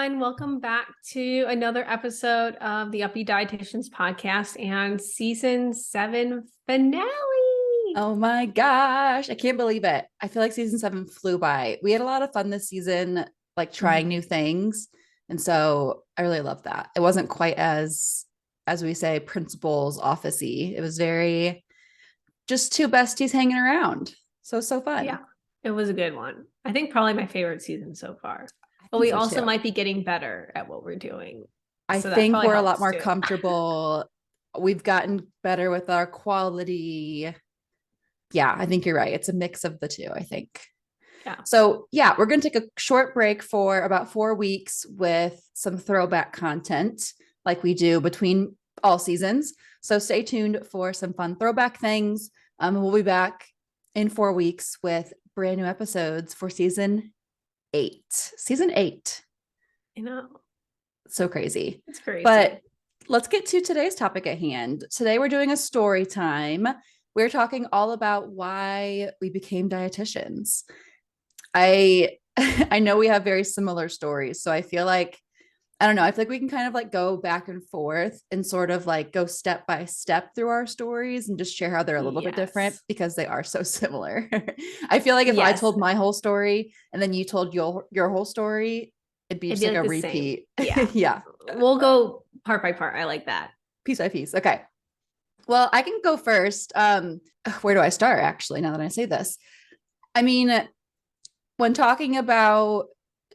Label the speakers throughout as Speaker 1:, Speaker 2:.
Speaker 1: everyone. Welcome back to another episode of the Up-Beet Dietitians podcast and season 7 finale.
Speaker 2: Oh my gosh, I can't believe it. I feel like season 7 flew by. We had a lot of fun this season, like trying new things. And so I really love that. It wasn't quite as we say, principals office-y. It was very just two besties hanging around. So fun.
Speaker 1: Yeah, it was a good one. I think probably my favorite season so far.
Speaker 2: I
Speaker 1: But
Speaker 2: think
Speaker 1: we
Speaker 2: so
Speaker 1: also
Speaker 2: too.
Speaker 1: might be getting better at what we're doing.
Speaker 2: I
Speaker 1: So that
Speaker 2: think
Speaker 1: probably
Speaker 2: we're a lot
Speaker 1: helps
Speaker 2: more
Speaker 1: too.
Speaker 2: comfortable. We've gotten better with our quality. Yeah, I think you're right. It's a mix of the two, I think.
Speaker 1: Yeah.
Speaker 2: So, yeah, we're going to take a short break for about 4 weeks with some throwback content like we do between all seasons. So, stay tuned for some fun throwback things. We'll be back in 4 weeks with brand new episodes for season 8. Season 8.
Speaker 1: I know.
Speaker 2: So crazy.
Speaker 1: It's crazy.
Speaker 2: But let's get to today's topic at hand. Today, we're doing a story time. We're talking all about why we became dietitians. I I know we have very similar stories, so I feel like I don't know, I feel like we can kind of like go back and forth and sort of like go step by step through our stories and just share how they're a little bit different because they are so similar. I feel like if I told my whole story and then you told your whole story, it'd be just like a repeat.
Speaker 1: Yeah.
Speaker 2: Yeah.
Speaker 1: We'll go part by part. I like that.
Speaker 2: Piece by piece. Okay. Well, I can go first. Where do I start actually, now that I say this? I mean, when talking about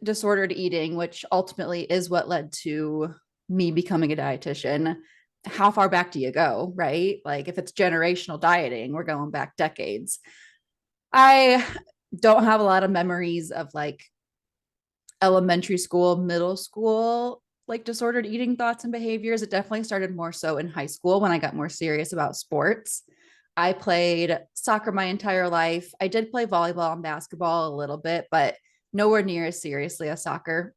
Speaker 2: disordered eating, which ultimately is what led to me becoming a dietitian, how far back do you go, right? Like if it's generational dieting, we're going back decades. I don't have a lot of memories of like elementary school, middle school, like disordered eating thoughts and behaviors. It definitely started more so in high school when I got more serious about sports. I played soccer my entire life. I did play volleyball and basketball a little bit, but nowhere near as seriously as soccer.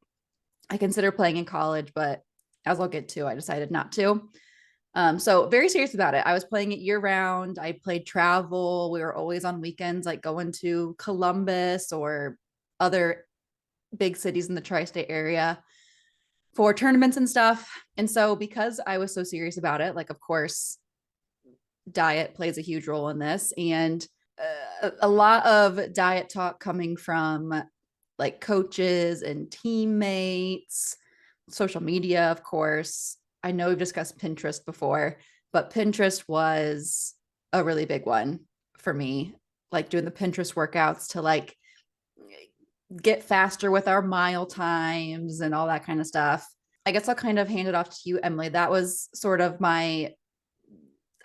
Speaker 2: I consider playing in college, but as I'll get to, I decided not to. So very serious about it. I was playing it year round. I played travel. We were always on weekends, like going to Columbus or other big cities in the tri-state area for tournaments and stuff. And so because I was so serious about it, like of course diet plays a huge role in this, and a lot of diet talk coming from like coaches and teammates, social media, of course. I know we've discussed Pinterest before, but Pinterest was a really big one for me, like doing the Pinterest workouts to like get faster with our mile times and all that kind of stuff. I guess I'll kind of hand it off to you, Emily. That was sort of my,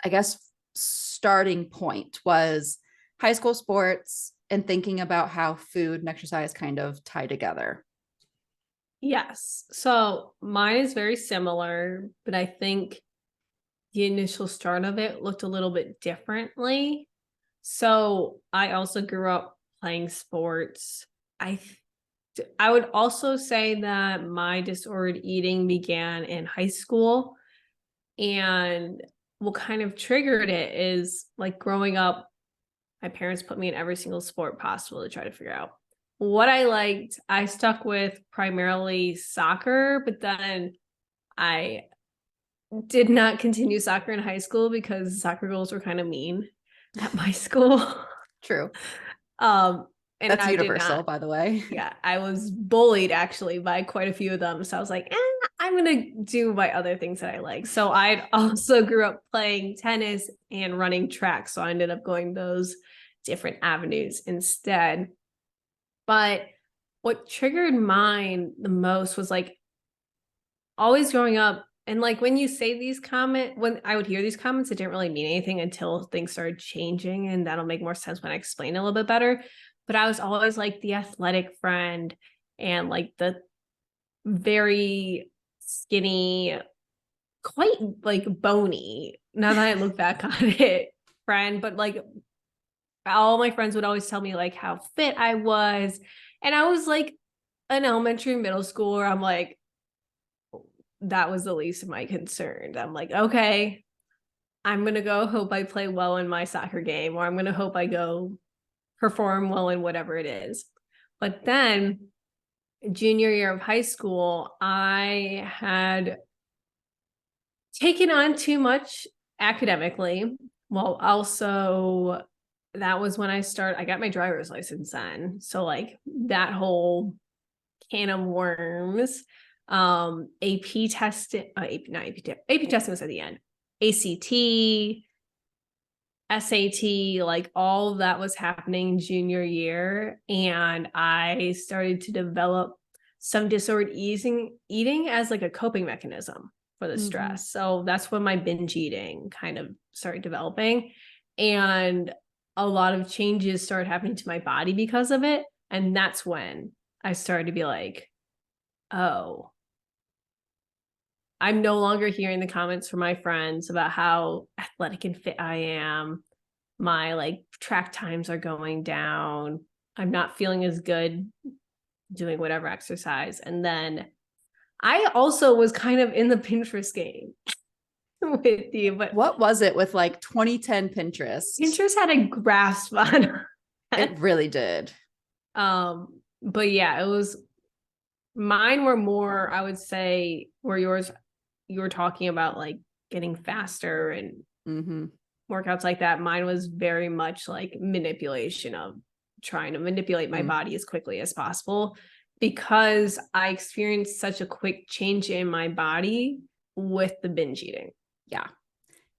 Speaker 2: I guess, starting point was high school sports and thinking about how food and exercise kind of tie together.
Speaker 1: Yes. So mine is very similar, but I think the initial start of it looked a little bit differently. So I also grew up playing sports. I would also say that my disordered eating began in high school, and what kind of triggered it is like growing up, my parents put me in every single sport possible to try to figure out what I liked. I stuck with primarily soccer, but then I did not continue soccer in high school because soccer goals were kind of mean at my school.
Speaker 2: True.
Speaker 1: And
Speaker 2: that's
Speaker 1: I
Speaker 2: universal,
Speaker 1: did not.
Speaker 2: by the way.
Speaker 1: Yeah, I was bullied actually by quite a few of them. So I was like, I'm gonna do my other things that I like. So I also grew up playing tennis and running track. So I ended up going those different avenues instead. But what triggered mine the most was like always growing up. And like when you say these comments, when I would hear these comments, it didn't really mean anything until things started changing. And that'll make more sense when I explain it a little bit better. But I was always like the athletic friend and like the very skinny, quite like bony, now that I look back on it, friend. But like all my friends would always tell me like how fit I was. And I was like an elementary, middle schooler. I'm like, that was the least of my concerns. I'm like, okay, I'm going to go hope I play well in my soccer game, or I'm going to hope I go perform well in whatever it is. But then junior year of high school, I had taken on too much academically. Well, also that was when I got my driver's license then. So like that whole can of worms. AP testing, not AP testing was at the end. ACT, SAT, like all of that was happening junior year. And I started to develop some disordered eating as like a coping mechanism for the stress. So that's when my binge eating kind of started developing. And a lot of changes started happening to my body because of it. And that's when I started to be like, oh, I'm no longer hearing the comments from my friends about how athletic and fit I am. My like track times are going down. I'm not feeling as good doing whatever exercise. And then I also was kind of in the Pinterest game with you, but
Speaker 2: What was it with like 2010 Pinterest?
Speaker 1: Pinterest had a grasp on
Speaker 2: it really did.
Speaker 1: But yeah, it was mine were more, I would say, where yours you were talking about like getting faster and workouts like that. Mine was very much like manipulation of trying to manipulate my body as quickly as possible because I experienced such a quick change in my body with the binge eating.
Speaker 2: Yeah.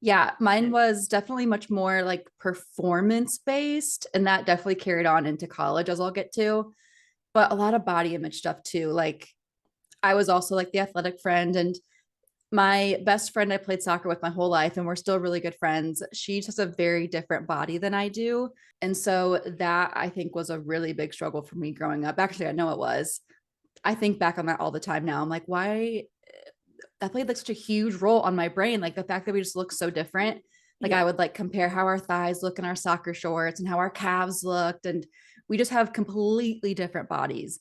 Speaker 2: Yeah, mine was definitely much more like performance based, and that definitely carried on into college, as I'll get to. But a lot of body image stuff too. Like I was also like the athletic friend, and my best friend I played soccer with my whole life, and we're still really good friends. She just has a very different body than I do. And so that I think was a really big struggle for me growing up. Actually, I know it was. I think back on that all the time now. I'm like, why that played like such a huge role on my brain. Like the fact that we just look so different. Like I would like compare how our thighs look in our soccer shorts and how our calves looked. And we just have completely different bodies.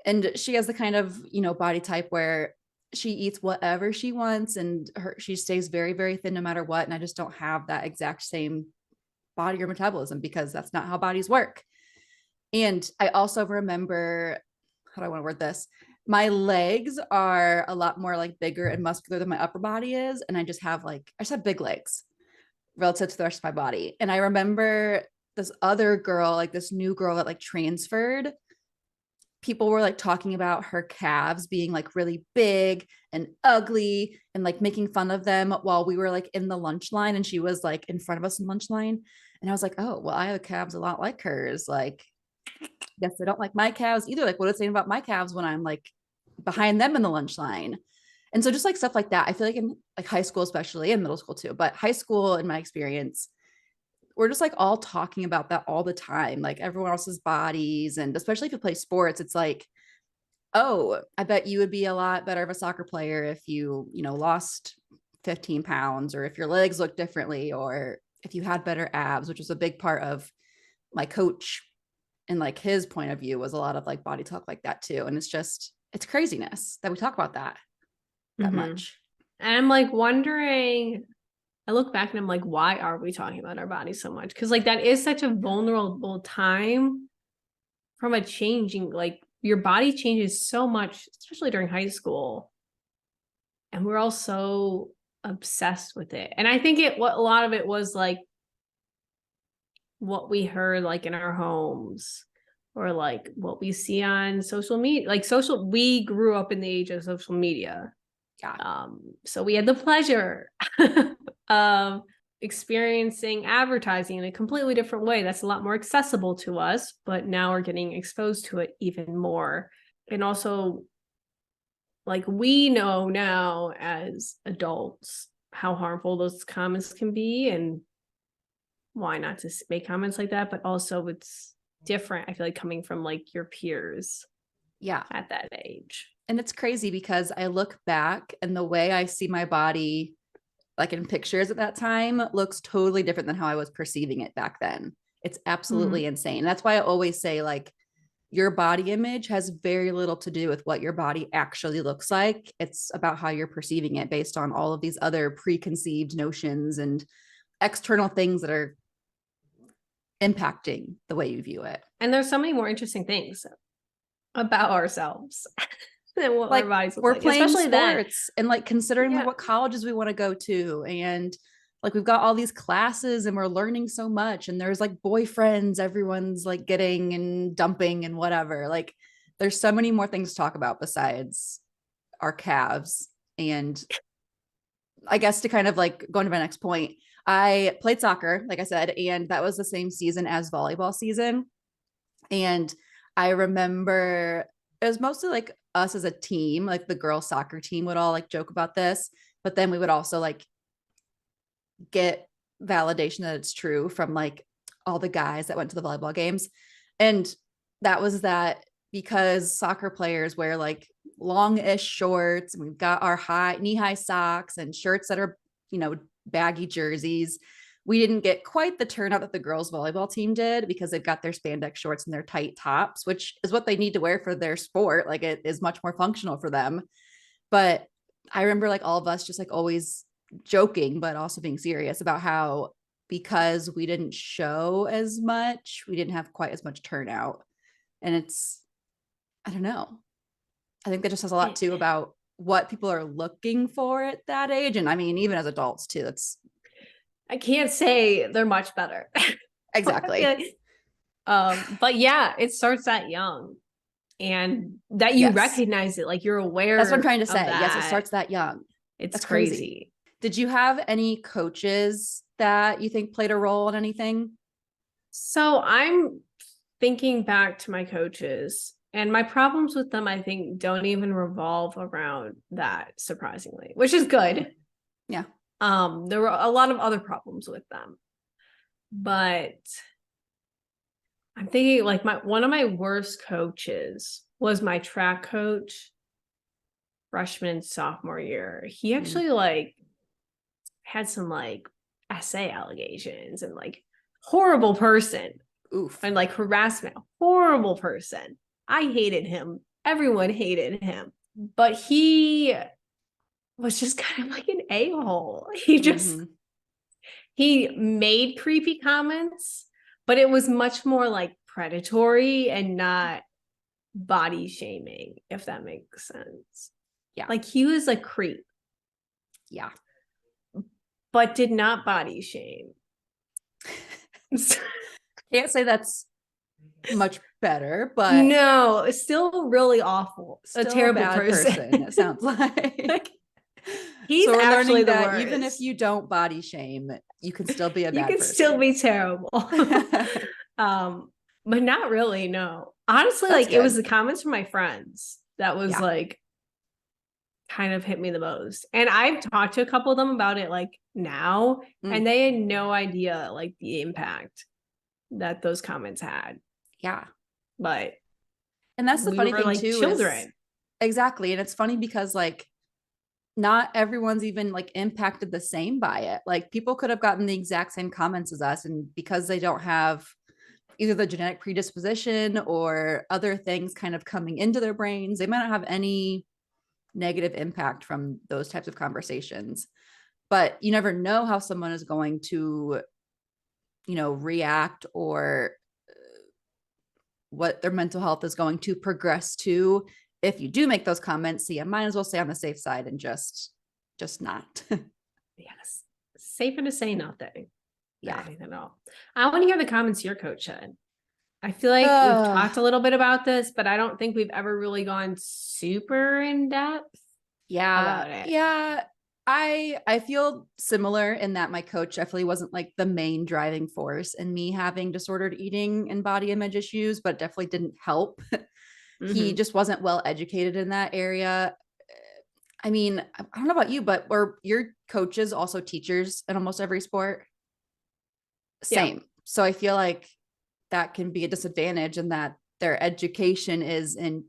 Speaker 2: And she has the kind of, body type where she eats whatever she wants and she stays very, very thin no matter what. And I just don't have that exact same body or metabolism because that's not how bodies work. And I also remember, how do I want to word this? My legs are a lot more like bigger and muscular than my upper body is. And I just have big legs relative to the rest of my body. And I remember this other girl, like this new girl that like transferred, people were like talking about her calves being like really big and ugly and like making fun of them while we were like in the lunch line and she was like in front of us in lunch line. And I was like, oh, well, I have calves a lot like hers. Like, guess they don't like my calves either. Like, what is saying about my calves when I'm like behind them in the lunch line? And so just like stuff like that. I feel like in like high school, especially in middle school too, but high school in my experience, we're just like all talking about that all the time, like everyone else's bodies. And especially if you play sports, it's like, oh, I bet you would be a lot better of a soccer player if lost 15 pounds or if your legs look differently or if you had better abs, which was a big part of my coach and like his point of view was a lot of like body talk like that too. And it's craziness that we talk about that much.
Speaker 1: And I'm like wondering, I look back and I'm like, why are we talking about our bodies so much? Because like that is such a vulnerable time from a changing, like your body changes so much, especially during high school. And we're all so obsessed with it. And I think what a lot of it was like what we heard like in our homes or like what we see on social media, we grew up in the age of social media.
Speaker 2: Yeah.
Speaker 1: So we had the pleasure of experiencing advertising in a completely different way that's a lot more accessible to us, but now we're getting exposed to it even more. And also, like, we know now as adults how harmful those comments can be and why not to make comments like that, but also it's different, I feel like, coming from like your peers at that age.
Speaker 2: And it's crazy because I look back and the way I see my body, like in pictures at that time, looks totally different than how I was perceiving it back then. It's absolutely insane. That's why I always say, like, your body image has very little to do with what your body actually looks like. It's about how you're perceiving it based on all of these other preconceived notions and external things that are impacting the way you view it.
Speaker 1: And there's so many more interesting things. about ourselves and what our
Speaker 2: Like
Speaker 1: bodies look
Speaker 2: we're
Speaker 1: like,
Speaker 2: playing
Speaker 1: especially then.
Speaker 2: sports and like considering like
Speaker 1: Yeah.
Speaker 2: what colleges we want to go to, and like we've got all these classes and we're learning so much, and there's like boyfriends everyone's like getting and dumping and whatever. Like there's so many more things to talk about besides our calves. And I guess to kind of like go into my next point, I played soccer, like I said, and that was the same season as volleyball season. And I remember it was mostly like us as a team, like the girls soccer team would all like joke about this, but then we would also like get validation that it's true from like all the guys that went to the volleyball games. And that was that because soccer players wear like long-ish shorts, and we've got our high knee-high socks and shirts that are, baggy jerseys. We didn't get quite the turnout that the girls volleyball team did because they've got their spandex shorts and their tight tops, which is what they need to wear for their sport. Like it is much more functional for them. But I remember like all of us just like always joking, but also being serious about how because we didn't show as much, we didn't have quite as much turnout. And I don't know. I think that just has a lot too about what people are looking for at that age. And I mean, even as adults too, that's
Speaker 1: I can't say they're much better.
Speaker 2: exactly.
Speaker 1: But yeah, it starts that young, and that you
Speaker 2: Yes.
Speaker 1: recognize it, like you're
Speaker 2: That's what I'm
Speaker 1: aware
Speaker 2: trying to
Speaker 1: of
Speaker 2: say. Yes, it
Speaker 1: that.
Speaker 2: starts that young.
Speaker 1: It's
Speaker 2: That's crazy.
Speaker 1: crazy.
Speaker 2: Did you have any coaches that you think played a role in anything?
Speaker 1: So I'm thinking back to my coaches, and my problems with them, I think, don't even revolve around that, surprisingly, which is good.
Speaker 2: Yeah.
Speaker 1: There were a lot of other problems with them, but I'm thinking like one of my worst coaches was my track coach freshman and sophomore year. He actually like had some like essay allegations and like horrible person
Speaker 2: Oof.
Speaker 1: and like harassment, horrible person. I hated him. Everyone hated him. But he was just kind of like an a-hole. He made creepy comments, but it was much more like predatory and not body shaming, if that makes sense.
Speaker 2: Yeah.
Speaker 1: Like he was a creep.
Speaker 2: Yeah.
Speaker 1: But did not body shame.
Speaker 2: Can't say that's much better, but
Speaker 1: no, it's still really awful.
Speaker 2: still
Speaker 1: A terrible
Speaker 2: bad person, it sounds like.
Speaker 1: He's
Speaker 2: So we're
Speaker 1: actually
Speaker 2: learning
Speaker 1: the
Speaker 2: that
Speaker 1: worst.
Speaker 2: even if you don't body shame, you can still be a
Speaker 1: you
Speaker 2: bad
Speaker 1: can
Speaker 2: person.
Speaker 1: still be terrible. But not really, no. Honestly,
Speaker 2: That's
Speaker 1: like it was
Speaker 2: good.
Speaker 1: the comments from my friends that was like kind of hit me the most. And I've talked to a couple of them about it like now, and they had no idea like the impact that those comments had.
Speaker 2: Yeah.
Speaker 1: But
Speaker 2: And that's the
Speaker 1: we
Speaker 2: funny
Speaker 1: were
Speaker 2: thing
Speaker 1: like
Speaker 2: too
Speaker 1: children.
Speaker 2: is exactly. And it's funny because like not everyone's even like impacted the same by it. Like people could have gotten the exact same comments as us, and because they don't have either the genetic predisposition or other things kind of coming into their brains, they might not have any negative impact from those types of conversations. But you never know how someone is going to, react, or what their mental health is going to progress to if you do make those comments. So you might as well stay on the safe side and just not.
Speaker 1: Yes. Safer to say nothing.
Speaker 2: Yeah.
Speaker 1: Anything at all. I want to hear the comments your coach said. I feel like we've talked a little bit about this, but I don't think we've ever really gone super in depth about it.
Speaker 2: Yeah. I feel similar in that my coach definitely wasn't like the main driving force in me having disordered eating and body image issues, but definitely didn't help. He just wasn't well educated in that area. I mean, I don't know about you, but were your coaches also teachers in almost every sport? Same.
Speaker 1: Yeah.
Speaker 2: So I feel like that can be a disadvantage in that their education is in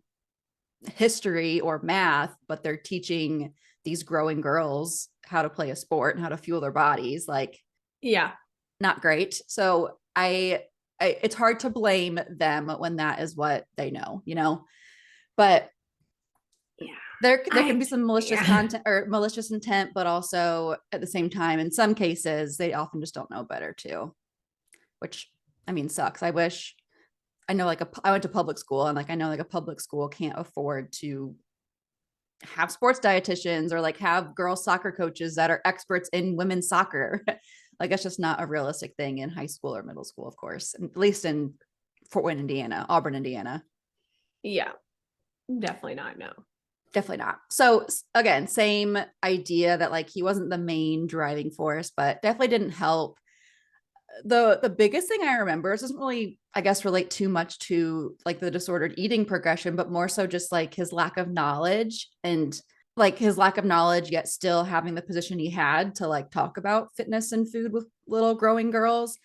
Speaker 2: history or math, but they're teaching these growing girls how to play a sport and how to fuel their bodies. Like,
Speaker 1: yeah,
Speaker 2: not great. So I it's hard to blame them when that is what they know, but
Speaker 1: yeah,
Speaker 2: there can be some malicious content or malicious intent, but also at the same time, in some cases, they often just don't know better too, which I mean, sucks. I wish I know like I went to public school, and like I know like a public school can't afford to have sports dietitians or like have girls soccer coaches that are experts in women's soccer. Like it's just not a realistic thing in high school or middle school, of course, at least in Fort Wayne, Indiana, Auburn, Indiana.
Speaker 1: Yeah, definitely not. No.
Speaker 2: Definitely not. So again, same idea that like he wasn't the main driving force, but definitely didn't help. The biggest thing I remember, is doesn't really, I guess, relate too much to like the disordered eating progression, but more so just like his lack of knowledge, and like his lack of knowledge, yet still having the position he had to like talk about fitness and food with little growing girls.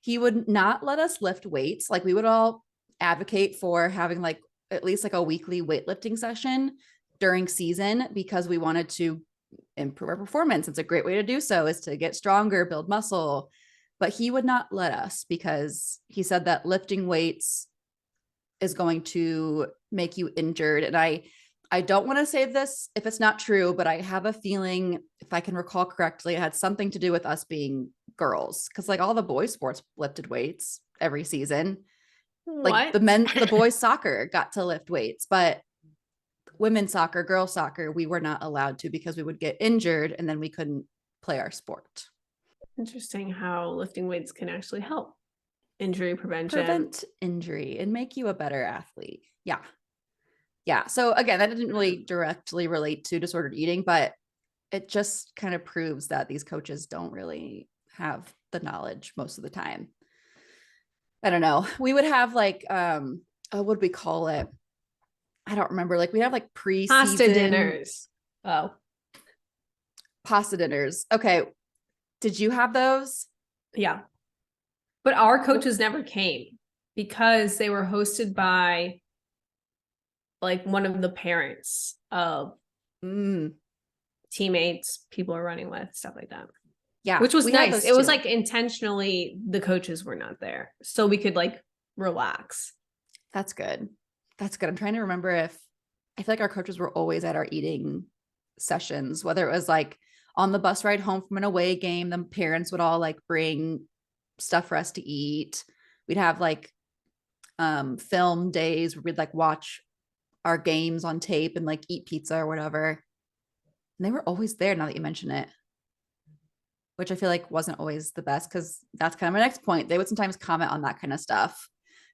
Speaker 2: He would not let us lift weights. Like we would all advocate for having like at least like a weekly weightlifting session during season, because we wanted to improve our performance. It's a great way to do so, is to get stronger, build muscle. But he would not let us, because he said that lifting weights is going to make you injured. And I don't want to say this if it's not true, but I have a feeling, if I can recall correctly, it had something to do with us being girls, because like all the boys sports lifted weights every season. Like
Speaker 1: What?
Speaker 2: the boys soccer got to lift weights, but women's soccer, girls soccer, we were not allowed to, because we would get injured and then we couldn't play our sport.
Speaker 1: Interesting how lifting weights can actually help injury prevention.
Speaker 2: Prevent injury and make you a better athlete. Yeah. Yeah. So again, that didn't really directly relate to disordered eating, but it just kind of proves that these coaches don't really have the knowledge most of the time. I don't know. We would have like, what would we call it? I don't remember. Like we'd have like
Speaker 1: Pasta
Speaker 2: preseason
Speaker 1: dinners. Oh,
Speaker 2: pasta dinners. Okay. Did you have those?
Speaker 1: yeah. But our coaches never came because they were hosted by like one of the parents of teammates, people are running with, stuff like that.
Speaker 2: Yeah.
Speaker 1: Which was nice. It was
Speaker 2: too.
Speaker 1: like intentionally the coaches were not there. So we could like relax.
Speaker 2: That's good. That's good. I'm trying to remember if I feel like our coaches were always at our eating sessions, whether it was like on the bus ride home from an away game, the parents would all like bring stuff for us to eat. We'd have like film days where we'd like watch our games on tape and like eat pizza or whatever. And they were always there, now that you mention it, which I feel like wasn't always the best, because that's kind of my next point. They would sometimes comment on that kind of stuff.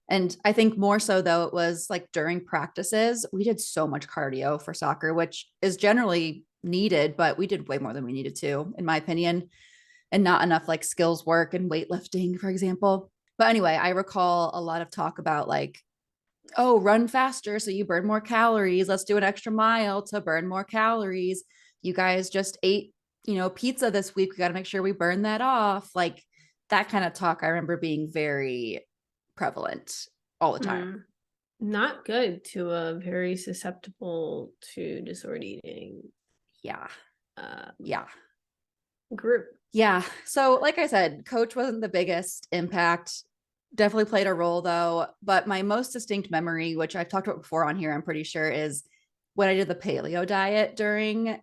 Speaker 2: And I think more so though, it was like during practices, we did so much cardio for soccer, which is generally needed, but we did way more than we needed to, in my opinion, and not enough like skills work and weightlifting, for example. But anyway, I recall a lot of talk about like, oh, run faster so you burn more calories. Let's do an extra mile to burn more calories. You guys just ate, pizza this week. We got to make sure we burn that off. Like that kind of talk I remember being very prevalent all the time.
Speaker 1: Not good to a very susceptible to disordered eating.
Speaker 2: Yeah.
Speaker 1: Group.
Speaker 2: Yeah. So like I said, coach wasn't the biggest impact. Definitely played a role though. But my most distinct memory, which I've talked about before on here, I'm pretty sure, is when I did the paleo diet during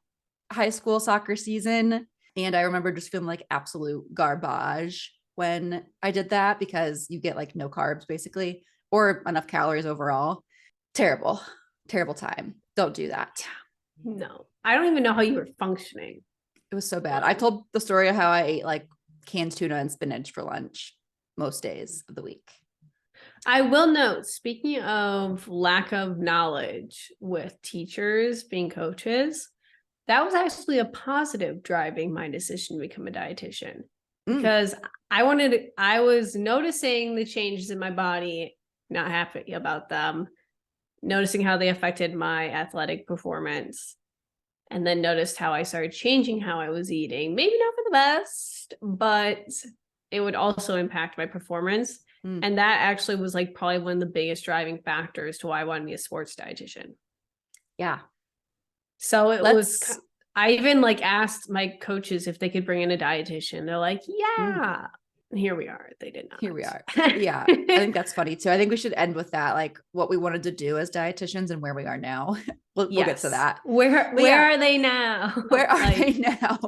Speaker 2: high school soccer season. And I remember just feeling like absolute garbage when I did that, because you get like no carbs basically, or enough calories overall. Terrible, terrible time. Don't do that.
Speaker 1: No, I don't even know how you were functioning.
Speaker 2: It was so bad. I told the story of how I ate like canned tuna and spinach for lunch most days of the week.
Speaker 1: I will note, speaking of lack of knowledge with teachers being coaches, that was actually a positive driving my decision to become a dietitian, because I was noticing the changes in my body, not happy about them, noticing how they affected my athletic performance, and then noticed how I started changing how I was eating. Maybe not for the best, but it would also impact my performance. And that actually was like probably one of the biggest driving factors to why I wanted to be a sports dietitian.
Speaker 2: Yeah.
Speaker 1: So I even like asked my coaches if they could bring in a dietitian. They're like, yeah. And here we are. They did not.
Speaker 2: Here we are. Yeah. I think that's funny too. I think we should end with that, like what we wanted to do as dietitians and where we are now. We'll get to that.
Speaker 1: Where are they now?
Speaker 2: Where are they now?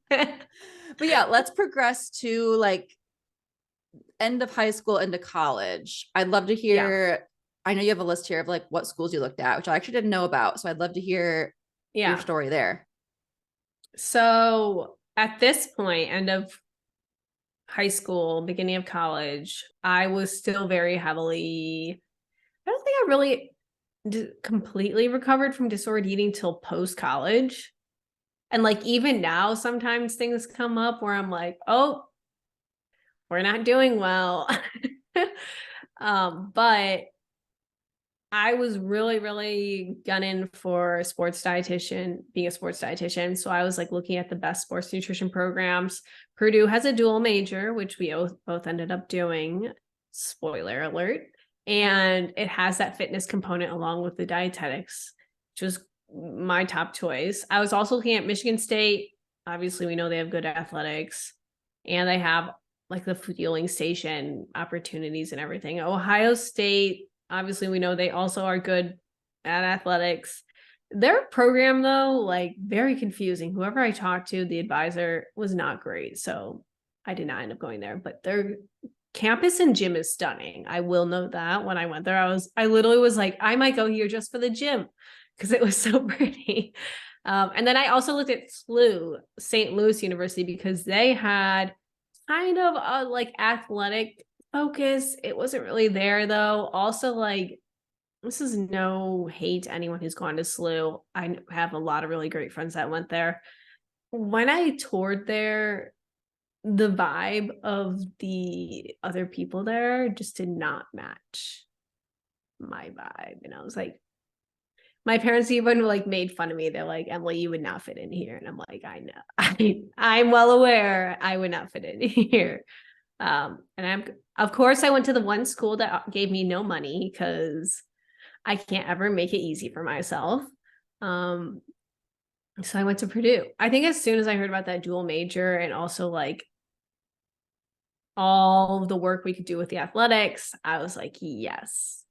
Speaker 2: But yeah, let's progress to like end of high school into college, I'd love to
Speaker 1: Yeah.
Speaker 2: hear. I know you have a list here of like what schools you looked at, which I actually didn't know about. So I'd love to hear your
Speaker 1: Yeah.
Speaker 2: story there.
Speaker 1: So at this point, end of high school, beginning of college, I was still very heavily, I don't think I really completely recovered from disordered eating till post college. And like even now, sometimes things come up where I'm like, oh, we're not doing well. But I was really, really gunning for sports dietitian, being a sports dietitian. So I was like looking at the best sports nutrition programs. Purdue has a dual major, which we both ended up doing. Spoiler alert. And it has that fitness component along with the dietetics, which was my top choice. I was also looking at Michigan State. Obviously, we know they have good athletics and they have like the fueling station opportunities and everything. Ohio State, obviously we know they also are good at athletics. Their program though, like very confusing. Whoever I talked to, the advisor was not great. So I did not end up going there, but their campus and gym is stunning. I will note that when I went there, I literally was like, I might go here just for the gym because it was so pretty. And then I also looked at SLU, St. Louis University, because they had kind of a like athletic focus. It wasn't really there though. Also, like, this is no hate to anyone who's gone to SLU. I have a lot of really great friends that went there. When I toured there, the vibe of the other people there just did not match my vibe. And I was like, my parents even like made fun of me. They're like, Emily, you would not fit in here. And I'm like, I know. I'm well aware I would not fit in here. And I'm, of course, I went to the one school that gave me no money because I can't ever make it easy for myself. Um, so I went to Purdue. I think as soon as I heard about that dual major and also like all the work we could do with the athletics, I was like, yes.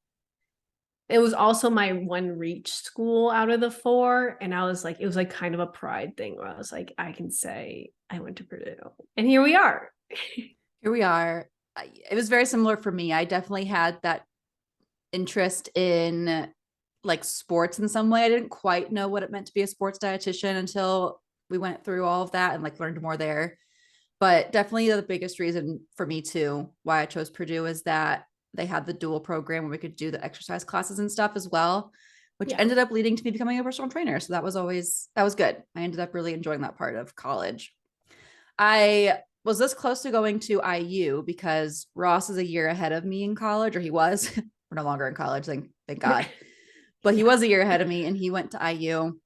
Speaker 1: It was also my one reach school out of the four. And I was like, it was like kind of a pride thing where I was like, I can say I went to Purdue. And here we are.
Speaker 2: Here we are. It was very similar for me. I definitely had that interest in like sports in some way. I didn't quite know what it meant to be a sports dietitian until we went through all of that and like learned more there. But definitely the biggest reason for me too why I chose Purdue is that they had the dual program where we could do the exercise classes and stuff as well, which
Speaker 1: Yeah.
Speaker 2: ended up leading to me becoming a personal trainer. So that was good. I ended up really enjoying that part of college. I was this close to going to IU because Ross is a year ahead of me in college, or he was. We're no longer in college, thank God. But he was a year ahead of me and he went to IU.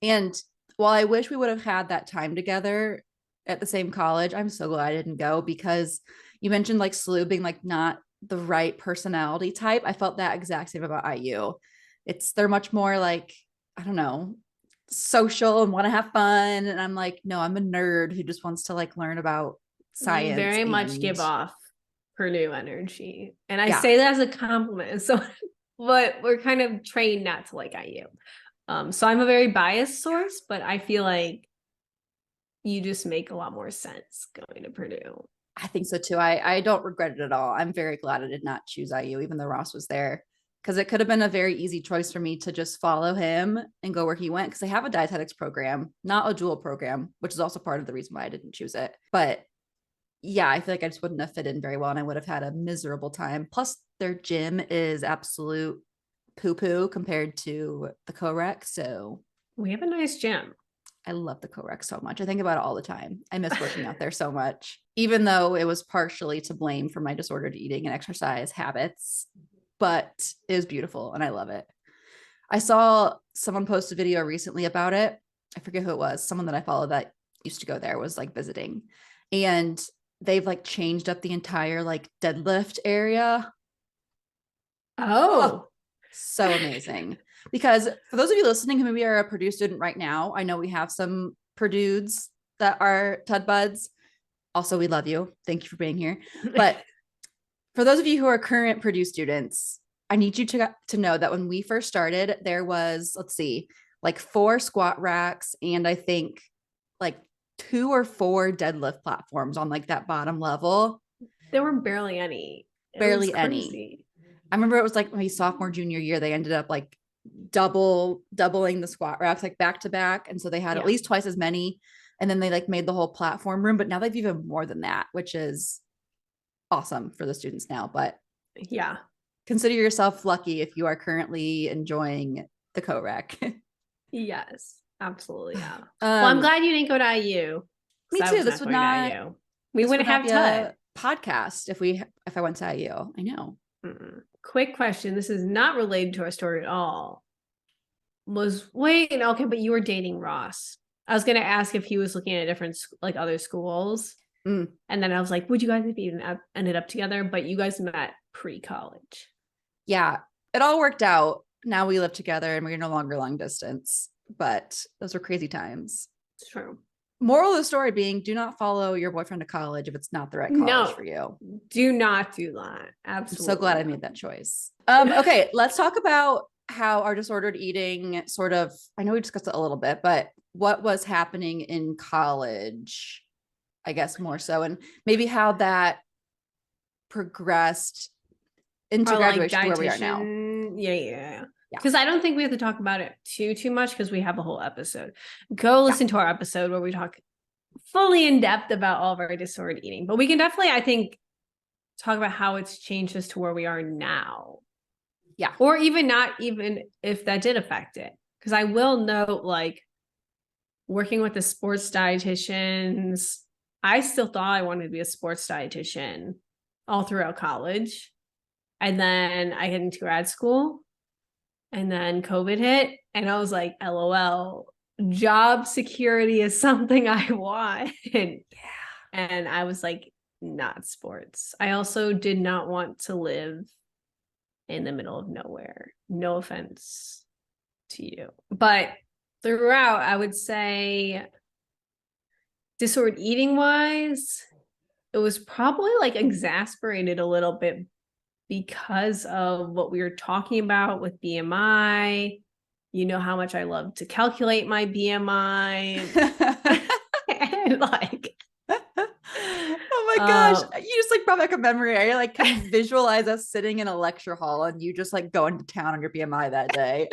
Speaker 2: And while I wish we would have had that time together at the same college, I'm so glad I didn't go because you mentioned like SLU being like not the right personality type. I felt that exact same about IU. They're much more like, I don't know, social and want to have fun. And I'm like, no, I'm a nerd who just wants to like learn about
Speaker 1: You
Speaker 2: science
Speaker 1: very much
Speaker 2: and
Speaker 1: give off Purdue energy. And I
Speaker 2: yeah.
Speaker 1: say that as a compliment. So, but we're kind of trained not to like IU. So I'm a very biased source, but I feel like you just make a lot more sense going to Purdue.
Speaker 2: I think so too. I don't regret it at all. I'm very glad I did not choose IU, even though Ross was there, because it could have been a very easy choice for me to just follow him and go where he went. Because they have a dietetics program, not a dual program, which is also part of the reason why I didn't choose it. But yeah, I feel like I just wouldn't have fit in very well, and I would have had a miserable time. Plus, their gym is absolute poo poo compared to the co-rec. So
Speaker 1: We have a nice gym.
Speaker 2: I love the co-rec so much. I think about it all the time. I miss working out there so much, even though it was partially to blame for my disordered eating and exercise habits, but it was beautiful and I love it. I saw someone post a video recently about it. I forget who it was. Someone that I follow that used to go there was like visiting, and they've like changed up the entire like deadlift area. Oh,
Speaker 1: Oh,
Speaker 2: so amazing. Because for those of you listening who maybe are a Purdue student right now, I know we have some Purdues that are Tud Buds. Also, we love you. Thank you for being here. But for those of you who are current Purdue students, I need you to know that when we first started, there was, let's see, like 4 squat racks and I think like 2 or 4 deadlift platforms on like that bottom level.
Speaker 1: There were barely any. It was
Speaker 2: Barely any.
Speaker 1: crazy.
Speaker 2: I remember it was like my sophomore, junior year, they ended up like doubling the squat racks like back to back. And so they had at
Speaker 1: Yeah.
Speaker 2: least twice as many. And then they like made the whole platform room, but now they've even more than that, which is awesome for the students now. But
Speaker 1: Yeah.
Speaker 2: consider yourself lucky if you are currently enjoying the co-rec.
Speaker 1: Yes. Absolutely. Yeah. Well, I'm glad you didn't go to IU
Speaker 2: Me
Speaker 1: because I
Speaker 2: too.
Speaker 1: was not going to IU. We
Speaker 2: This would
Speaker 1: wouldn't
Speaker 2: not
Speaker 1: have
Speaker 2: be
Speaker 1: time.
Speaker 2: a podcast if I went to IU. I know.
Speaker 1: Mm-mm. Quick question. This is not related to our story at all. Wait, okay, but you were dating Ross. I was gonna ask if he was looking at different like other schools,
Speaker 2: Mm.
Speaker 1: and then I was like, would you guys have even ended up together? But you guys met pre-college.
Speaker 2: Yeah, it all worked out. Now we live together and we're no longer long distance, but those were crazy times.
Speaker 1: It's true.
Speaker 2: Moral of the story being, do not follow your boyfriend to college if it's not the right college
Speaker 1: No,
Speaker 2: for you.
Speaker 1: do not do that.
Speaker 2: I'm
Speaker 1: Absolutely.
Speaker 2: so glad I made that choice. Okay, let's talk about how our disordered eating sort of, I know we discussed it a little bit, but what was happening in college, I guess more so, and maybe how that progressed into
Speaker 1: Or like
Speaker 2: graduation to where we are now.
Speaker 1: dietitian. Yeah.
Speaker 2: Yeah.
Speaker 1: Because I don't think we have to talk about it too much because we have a whole episode. Go listen to our episode where we talk fully in depth about all of our disordered eating. But we can definitely, I think, talk about how it's changed us to where we are now.
Speaker 2: Yeah.
Speaker 1: Or even not even if that did affect it. Because I will note, like, working with the sports dietitians, I still thought I wanted to be a sports dietitian all throughout college. And then I get into grad school, and then COVID hit, and I was like, LOL, job security is something I want. And I was like, not sports. I also did not want to live in the middle of nowhere. No offense to you. But throughout, I would say disordered eating wise, it was probably like exasperated a little bit because of what we were talking about with BMI. You know how much I love to calculate my BMI. And like,
Speaker 2: oh my gosh, you just like brought back a memory. I like can visualize us sitting in a lecture hall and you just like going to town on your BMI that day.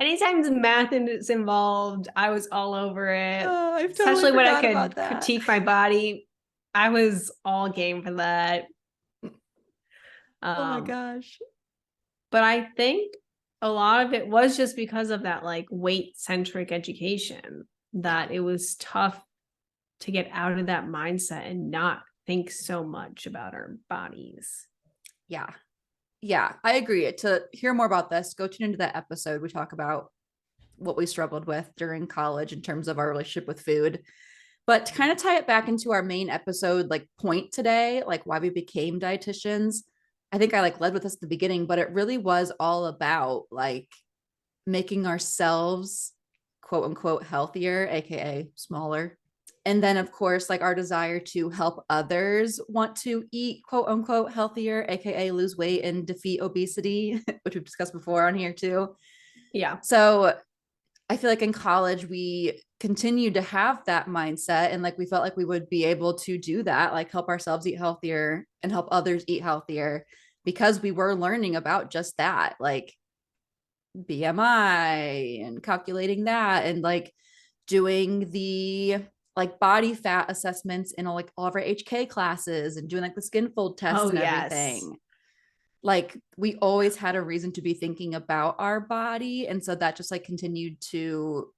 Speaker 1: anytime the math is involved, I was all over it.
Speaker 2: I've totally
Speaker 1: Especially when I
Speaker 2: forgot about
Speaker 1: could
Speaker 2: that.
Speaker 1: critique my body. I was all game for that.
Speaker 2: Oh my gosh.
Speaker 1: But I think a lot of it was just because of that like weight centric education, that it was tough to get out of that mindset and not think so much about our bodies.
Speaker 2: Yeah. Yeah, I agree. To hear more about this, go tune into that episode. We talk about what we struggled with during college in terms of our relationship with food. But to kind of tie it back into our main episode, like point today, like why we became dietitians, I think I like led with this at the beginning, but it really was all about like making ourselves quote unquote healthier, aka smaller. And then of course, like our desire to help others want to eat quote unquote healthier, aka lose weight and defeat obesity, which we've discussed before on here too.
Speaker 1: Yeah.
Speaker 2: So I feel like in college, we continued to have that mindset. And like we felt like we would be able to do that, like help ourselves eat healthier and help others eat healthier because we were learning about just that, like BMI and calculating that and like doing the like body fat assessments in like all of our HK classes and doing like the skin fold test
Speaker 1: Oh,
Speaker 2: and
Speaker 1: yes.
Speaker 2: everything. Like we always had a reason to be thinking about our body. And so that just like continued to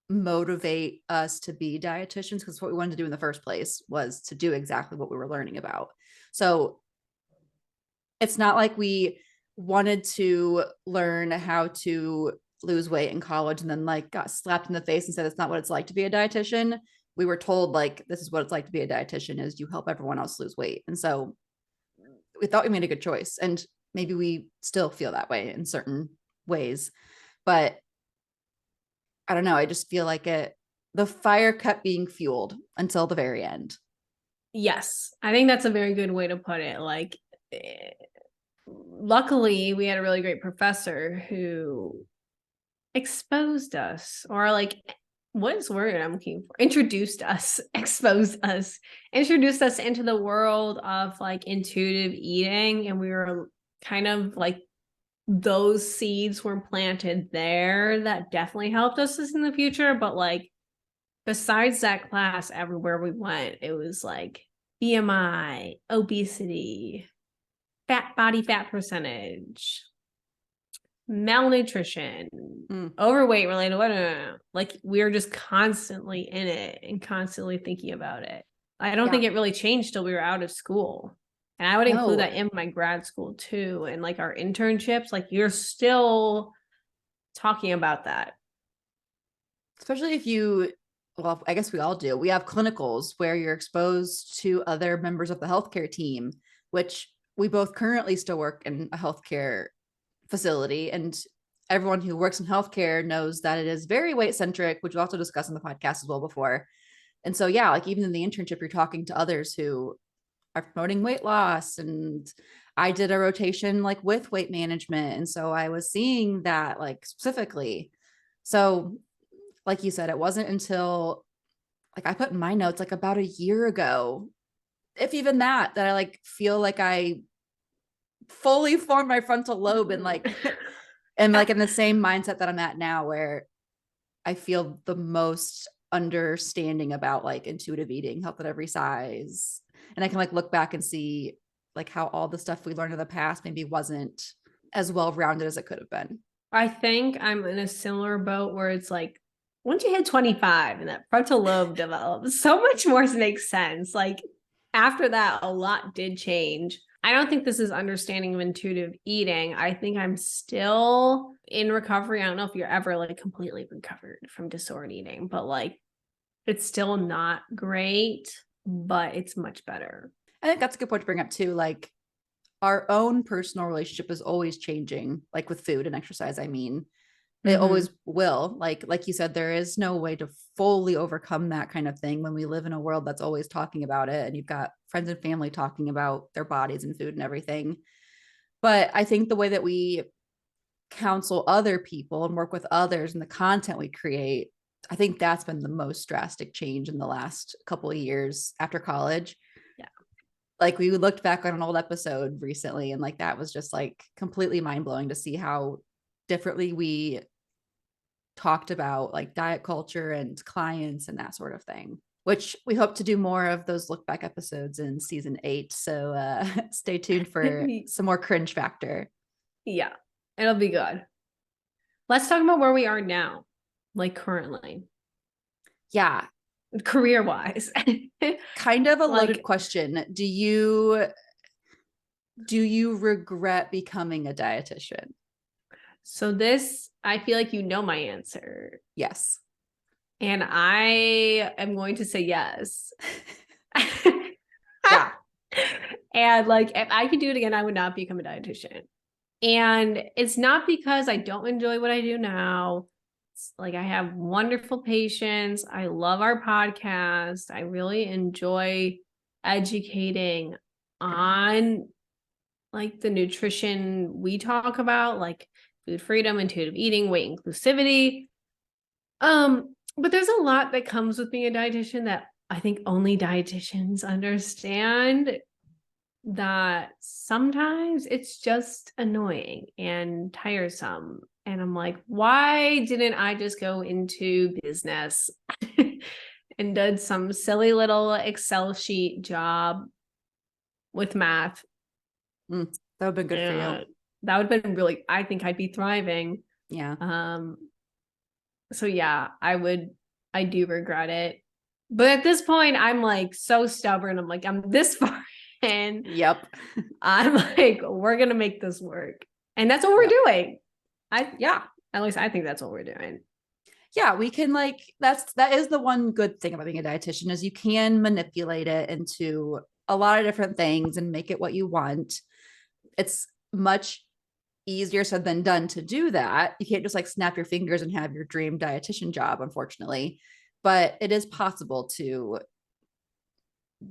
Speaker 2: motivate us to be dietitians because what we wanted to do in the first place was to do exactly what we were learning about. So it's not like we wanted to learn how to lose weight in college and then like got slapped in the face and said it's not what it's like to be a dietitian. We were told like this is what it's like to be a dietitian is you help everyone else lose weight. And so we thought we made a good choice, and maybe we still feel that way in certain ways, but I don't know, I just feel like the fire kept being fueled until the very end.
Speaker 1: Yes, I think that's a very good way to put it. Like, luckily, we had a really great professor who exposed us, or like what is the word I'm looking for? Introduced us, exposed us, introduced us into the world of like intuitive eating. And we were kind of like, those seeds were planted there that definitely helped us in the future. But like, besides that class, everywhere we went, it was like BMI, obesity, body fat percentage, malnutrition, overweight related, like we're just constantly in it and constantly thinking about it. I don't think it really changed till we were out of school. And I would include that in my grad school too. And like our internships, like you're still talking about that.
Speaker 2: Especially if you, well, I guess we all do. We have clinicals where you're exposed to other members of the healthcare team, which we both currently still work in a healthcare facility. And everyone who works in healthcare knows that it is very weight centric, which we also discussed in the podcast as well before. And so, yeah, like even in the internship, you're talking to others who are promoting weight loss. And I did a rotation like with weight management. And so I was seeing that like specifically. So, like you said, it wasn't until like I put in my notes like about a year ago, if even that I like feel like I fully formed my frontal lobe and like am like in the same mindset that I'm at now, where I feel the most understanding about like intuitive eating, health at every size. And I can like look back and see like how all the stuff we learned in the past maybe wasn't as well rounded as it could have been.
Speaker 1: I think I'm in a similar boat where it's like, once you hit 25 and that frontal lobe develops, so much more makes sense. Like after that, a lot did change. I don't think this is understanding of intuitive eating. I think I'm still in recovery. I don't know if you're ever like completely recovered from disordered eating, but like it's still not great, but it's much better.
Speaker 2: I think that's a good point to bring up too. Like our own personal relationship is always changing, like with food and exercise. I mean, it always will. Like you said, there is no way to fully overcome that kind of thing when we live in a world that's always talking about it. And you've got friends and family talking about their bodies and food and everything. But I think the way that we counsel other people and work with others and the content we create, I think that's been the most drastic change in the last couple of years after college.
Speaker 1: Yeah.
Speaker 2: Like we looked back on an old episode recently and like that was just like completely mind blowing to see how differently we talked about like diet culture and clients and that sort of thing, which we hope to do more of those look back episodes in season 8. So stay tuned for some more cringe factor.
Speaker 1: Yeah, it'll be good. Let's talk about where we are now, like currently.
Speaker 2: Yeah.
Speaker 1: Career wise.
Speaker 2: Kind of a loaded question. Do you regret becoming a dietitian?
Speaker 1: So this, I feel like you know my answer.
Speaker 2: Yes.
Speaker 1: And I am going to say yes.
Speaker 2: Yeah.
Speaker 1: And like, if I could do it again, I would not become a dietitian. And it's not because I don't enjoy what I do now. It's like I have wonderful patients. I love our podcast. I really enjoy educating on like the nutrition we talk about, like food freedom, intuitive eating, weight inclusivity. But there's a lot that comes with being a dietitian that I think only dietitians understand, that sometimes it's just annoying and tiresome. And I'm like, why didn't I just go into business and did some silly little Excel sheet job with math?
Speaker 2: That would have been good for you.
Speaker 1: That would have been really, I think I'd be thriving.
Speaker 2: Yeah.
Speaker 1: So yeah, I do regret it. But at this point, I'm like so stubborn. I'm like, I'm this far in.
Speaker 2: Yep.
Speaker 1: I'm like, we're gonna make this work. And that's what we're doing. At least I think that's what we're doing.
Speaker 2: Yeah, we can like that is the one good thing about being a dietitian is you can manipulate it into a lot of different things and make it what you want. It's much easier said than done to do that. You can't just like snap your fingers and have your dream dietitian job, unfortunately. But it is possible to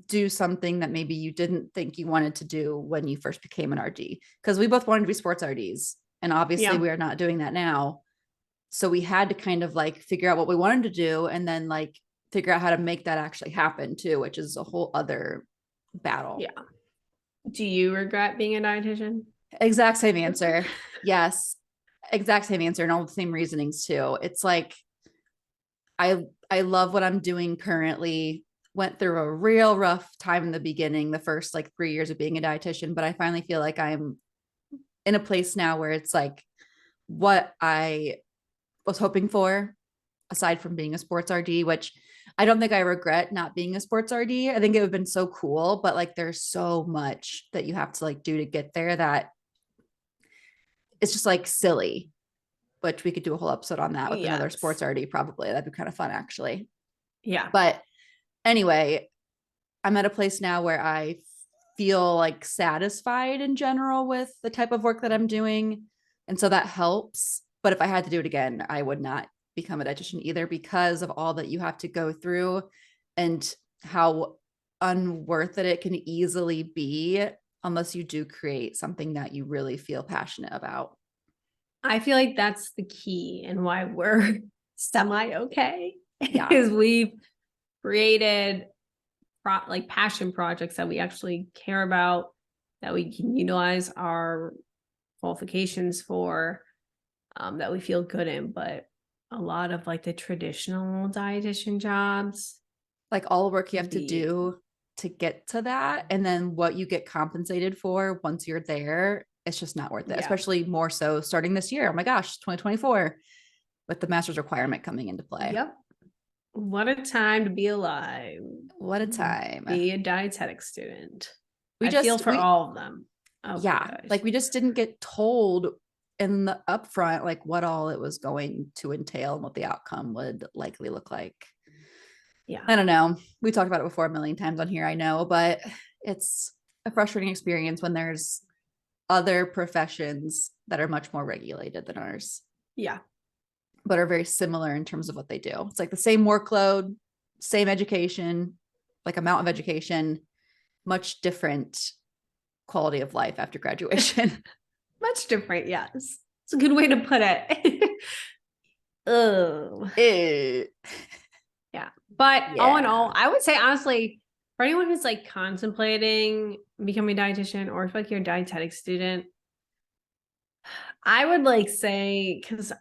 Speaker 2: do something that maybe you didn't think you wanted to do when you first became an RD. Because we both wanted to be sports RDs. And obviously we are not doing that now. So we had to kind of like figure out what we wanted to do and then like figure out how to make that actually happen too, which is a whole other battle.
Speaker 1: Yeah. Do you regret being a dietitian?
Speaker 2: Exact same answer. Yes. Exact same answer and all the same reasonings too. It's like I love what I'm doing currently. Went through a real rough time in the beginning, the first like 3 years of being a dietitian, but I finally feel like I'm in a place now where it's like what I was hoping for, aside from being a sports RD, which I don't think I regret not being a sports RD. I think it would have been so cool, but like there's so much that you have to like do to get there that it's just like silly, which we could do a whole episode on that with another
Speaker 1: Yes.
Speaker 2: sports RD probably. That'd be kind of fun actually.
Speaker 1: Yeah.
Speaker 2: But anyway, I'm at a place now where I feel like satisfied in general with the type of work that I'm doing. And so that helps. But if I had to do it again, I would not become a dietitian either because of all that you have to go through and how unworth it can easily be unless you do create something that you really feel passionate about.
Speaker 1: I feel like that's the key and why we're semi okay
Speaker 2: Yeah.
Speaker 1: is we've created like passion projects that we actually care about, that we can utilize our qualifications for, that we feel good in. But a lot of like the traditional dietitian jobs,
Speaker 2: Like all the work you have to
Speaker 1: the
Speaker 2: do to get to that and then what you get compensated for once you're there, it's just not worth it,
Speaker 1: yeah,
Speaker 2: especially more so starting this year. Oh my gosh, 2024 with the master's requirement coming into play.
Speaker 1: yep. What a time to be alive.
Speaker 2: What a time.
Speaker 1: Be a dietetic student.
Speaker 2: We
Speaker 1: I feel
Speaker 2: just
Speaker 1: for
Speaker 2: we
Speaker 1: all of them. Oh my
Speaker 2: yeah,
Speaker 1: gosh.
Speaker 2: like we just didn't get told in the upfront like what all it was going to entail and what the outcome would likely look like.
Speaker 1: Yeah.
Speaker 2: I don't know. We talked about it before a million times on here, I know, but it's a frustrating experience when there's other professions that are much more regulated than ours,
Speaker 1: Yeah.
Speaker 2: but are very similar in terms of what they do. It's like the same workload, same education, like amount of education, much different quality of life after graduation.
Speaker 1: Much different, yes. It's a good way to put it. Oh.
Speaker 2: Eh,
Speaker 1: Yeah. But all in all,
Speaker 2: yeah.
Speaker 1: I would say honestly, for anyone who's like contemplating becoming a dietitian, or if like you're a dietetic student, I would like say, because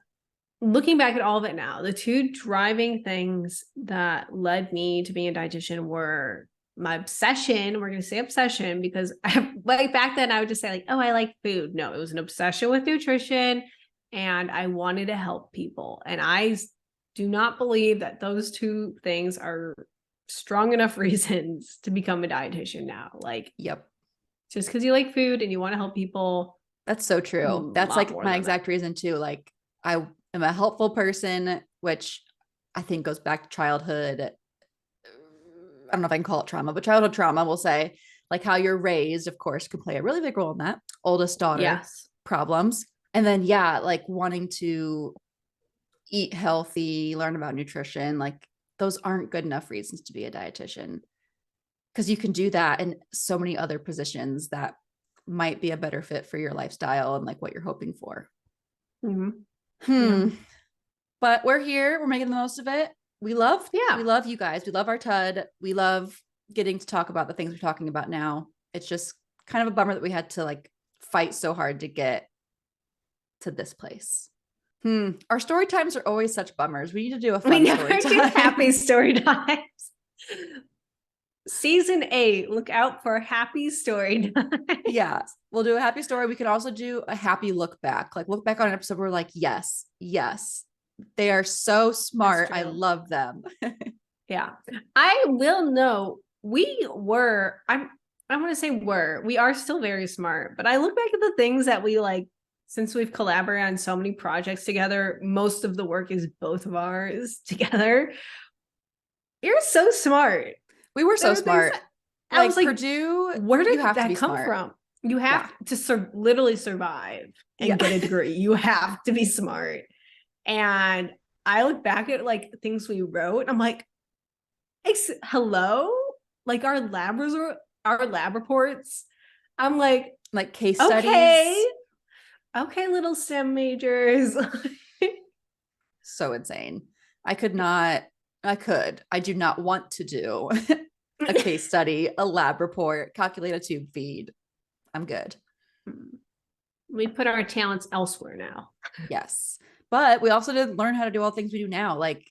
Speaker 1: looking back at all of it now, the two driving things that led me to being a dietitian were my obsession. We're going to say obsession because like back then I would just say like, oh, I like food. No, it was an obsession with nutrition and I wanted to help people. And I do not believe that those two things are strong enough reasons to become a dietitian now. Like,
Speaker 2: Yep.
Speaker 1: just because you like food and you want to help people,
Speaker 2: That's so
Speaker 1: a
Speaker 2: true. That's
Speaker 1: lot
Speaker 2: like
Speaker 1: more
Speaker 2: my
Speaker 1: than that.
Speaker 2: exact reason too. Like I am a helpful person, which I think goes back to childhood. I don't know if I can call it trauma, but childhood trauma, we'll say, like how you're raised, of course, can play a really big role in that. Oldest daughter
Speaker 1: Yes.
Speaker 2: problems. And then, yeah, like wanting to eat healthy, learn about nutrition, like those aren't good enough reasons to be a dietitian because you can do that in so many other positions that might be a better fit for your lifestyle and like what you're hoping for.
Speaker 1: Mm-hmm.
Speaker 2: Hmm.
Speaker 1: Yeah.
Speaker 2: But we're here. We're making the most of it. We
Speaker 1: Yeah.
Speaker 2: love you guys. We love our TUD. We love getting to talk about the things we're talking about now. It's just kind of a bummer that we had to like fight so hard to get to this place. Our story times are always such bummers. We need to do a
Speaker 1: We
Speaker 2: fun
Speaker 1: never
Speaker 2: story
Speaker 1: do
Speaker 2: time.
Speaker 1: happy story times. Season 8, look out for happy story time.
Speaker 2: Yeah, we'll do a happy story. We can also do a happy look back. Like look back on an episode where we're like, yes, yes, they are so smart. I love them.
Speaker 1: Yeah. I will know I want to say we are still very smart, but I look back at the things that we like since we've collaborated on so many projects together. Most of the work is both of ours together. You're so smart.
Speaker 2: We were so smart.
Speaker 1: I was like,
Speaker 2: Purdue,
Speaker 1: where
Speaker 2: you
Speaker 1: did
Speaker 2: have to
Speaker 1: that
Speaker 2: be
Speaker 1: come
Speaker 2: smart.
Speaker 1: from? You have to literally survive and get a degree. You have to be smart. And I look back at like things we wrote, and I'm like, hello? Like our lab reports. I'm like
Speaker 2: case
Speaker 1: okay,
Speaker 2: studies.
Speaker 1: okay, little STEM majors.
Speaker 2: So insane. I do not want to do a case study, a lab report, calculate a tube feed. I'm good.
Speaker 1: We put our talents elsewhere now.
Speaker 2: Yes. But we also did learn how to do all the things we do now. Like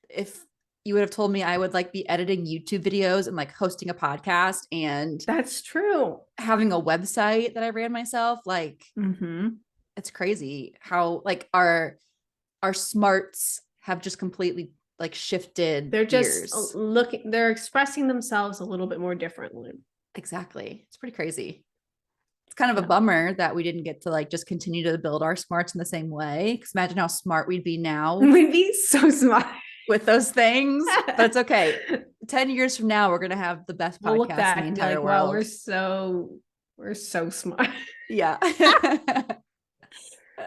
Speaker 2: if you would have told me I would like be editing YouTube videos and like hosting a podcast and
Speaker 1: That's true.
Speaker 2: having a website that I ran myself, like it's crazy how like our smarts have just completely like shifted.
Speaker 1: They're just
Speaker 2: gears.
Speaker 1: they're expressing themselves a little bit more differently.
Speaker 2: Exactly. It's pretty crazy. It's kind of a bummer that we didn't get to like just continue to build our smarts in the same way. Because imagine how smart we'd be now.
Speaker 1: We'd be so smart
Speaker 2: with those things, but it's okay. 10 years from now, we're going to have the best podcast
Speaker 1: look back
Speaker 2: in the entire
Speaker 1: like,
Speaker 2: world.
Speaker 1: Wow, we're so smart.
Speaker 2: Yeah.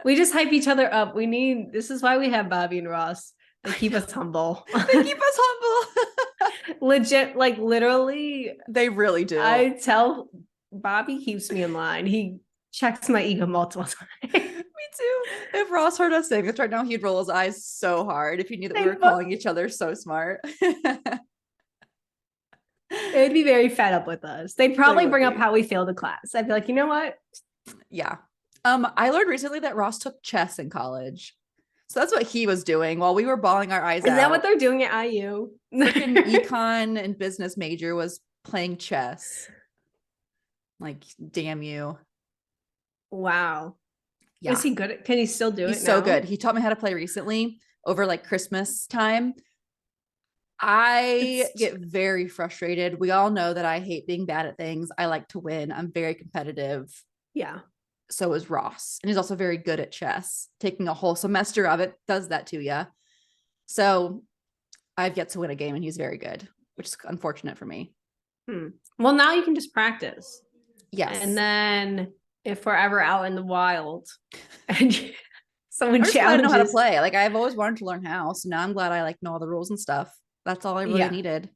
Speaker 1: We just hype each other up. This is why we have Bobby and Ross. They keep us humble.
Speaker 2: They keep us humble.
Speaker 1: Legit, like literally.
Speaker 2: They really do.
Speaker 1: I tell Bobby keeps me in line. He checks my ego multiple times.
Speaker 2: Me too. If Ross heard us saying this right now, he'd roll his eyes so hard if he knew that we were calling each other so smart.
Speaker 1: They'd be very fed up with us. They'd probably bring up how we failed the class. I'd be like, you know what?
Speaker 2: Yeah. I learned recently that Ross took chess in college. So that's what he was doing while we were bawling our eyes out.
Speaker 1: Is that what they're doing at IU?
Speaker 2: Freaking econ and business major was playing chess. Like, damn you.
Speaker 1: Wow.
Speaker 2: Yeah.
Speaker 1: Is he good? Can he still do it?
Speaker 2: He's so good. He taught me how to play recently over like Christmas time. I get very frustrated. We all know that I hate being bad at things. I like to win. I'm very competitive.
Speaker 1: Yeah.
Speaker 2: So is Ross. And he's also very good at chess. Taking a whole semester of it does that to you. So I've yet to win a game and he's very good, which is unfortunate for me.
Speaker 1: Well, now you can just practice.
Speaker 2: Yes.
Speaker 1: And then if we're ever out in the wild and someone challenges,
Speaker 2: I know how to play. Like I've always wanted to learn how. So now I'm glad I like know all the rules and stuff. That's all I really needed.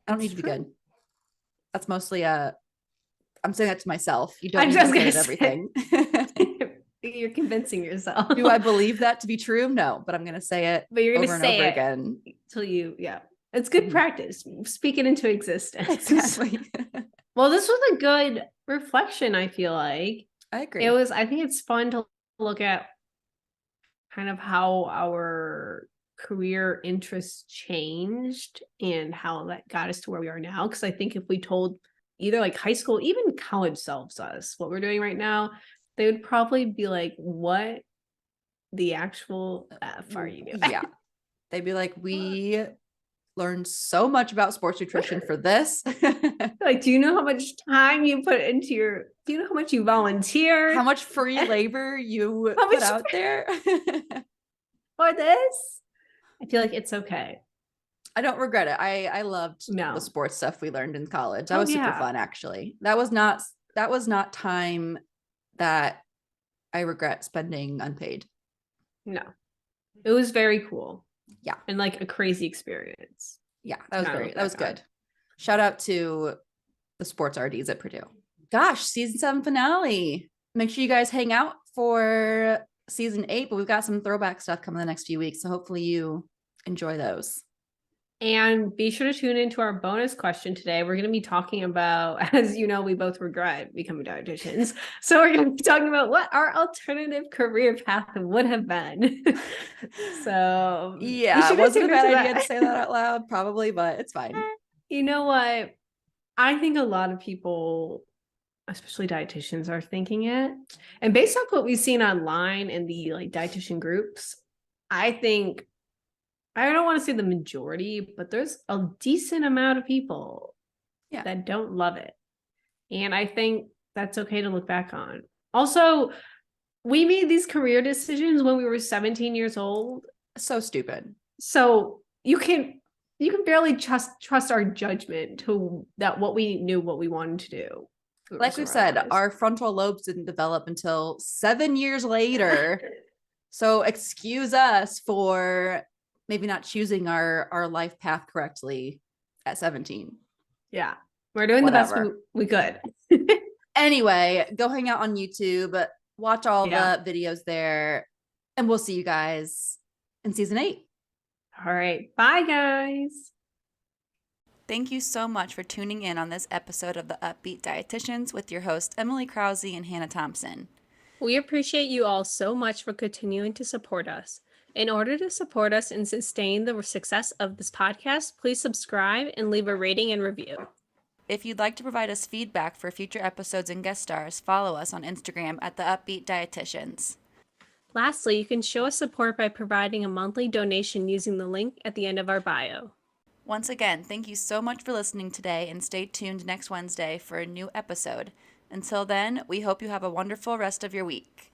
Speaker 2: I don't need to be good. That's mostly I'm saying that to myself. You don't need to be good at everything.
Speaker 1: You're convincing yourself.
Speaker 2: Do I believe that to be true? No, but I'm going to say it
Speaker 1: but you're going to say it
Speaker 2: again.
Speaker 1: Till you, it's good practice. Speak it into existence.
Speaker 2: Exactly.
Speaker 1: Well, this was a good reflection, I feel like.
Speaker 2: I agree.
Speaker 1: I think it's fun to look at kind of how our career interests changed and how that got us to where we are now. Because I think if we told either like high school, even college selves us what we're doing right now, they would probably be like, what the actual F are you doing?
Speaker 2: Yeah. They'd be like, we learned so much about sports nutrition for this.
Speaker 1: Like, do you know how much time you put into do you know how much you volunteer?
Speaker 2: How much free labor you put out there?
Speaker 1: For this? I feel like it's okay.
Speaker 2: I don't regret it. I loved the sports stuff we learned in college. That was super fun, actually. That was not time that I regret spending unpaid.
Speaker 1: No. It was very cool.
Speaker 2: Yeah.
Speaker 1: And like a crazy experience.
Speaker 2: Yeah, that was good. Shout out to the sports RDs at Purdue. Gosh, season 7 finale. Make sure you guys hang out for season 8, but we've got some throwback stuff coming the next few weeks. So hopefully you enjoy those. And be sure to tune into our bonus question today. We're going to be talking about, as you know, we both regret becoming dietitians. So we're going to be talking about what our alternative career path would have been. So yeah, was it a bad idea to say that out loud? Probably, but it's fine. You know what? I think a lot of people, especially dietitians, are thinking it. And based off what we've seen online in the like dietitian groups, I think, I don't want to say the majority, but there's a decent amount of people that don't love it. And I think that's okay to look back on. Also, we made these career decisions when we were 17 years old. So stupid. So you can barely trust our judgment to that what we knew what we wanted to do. Like we've said, our frontal lobes didn't develop until 7 years later. So excuse us for maybe not choosing our life path correctly at 17. Yeah. We're doing the best we could. Anyway, go hang out on YouTube, watch all the videos there, and we'll see you guys in season 8.
Speaker 1: All right. Bye, guys.
Speaker 2: Thank you so much for tuning in on this episode of the Up-Beet Dietitians with your hosts, Emily Krause and Hannah Thompson.
Speaker 1: We appreciate you all so much for continuing to support us. In order to support us and sustain the success of this podcast, please subscribe and leave a rating and review.
Speaker 2: If you'd like to provide us feedback for future episodes and guest stars, follow us on Instagram at the Up-Beet Dietitians.
Speaker 1: Lastly, you can show us support by providing a monthly donation using the link at the end of our bio.
Speaker 2: Once again, thank you so much for listening today, and stay tuned next Wednesday for a new episode. Until then, we hope you have a wonderful rest of your week.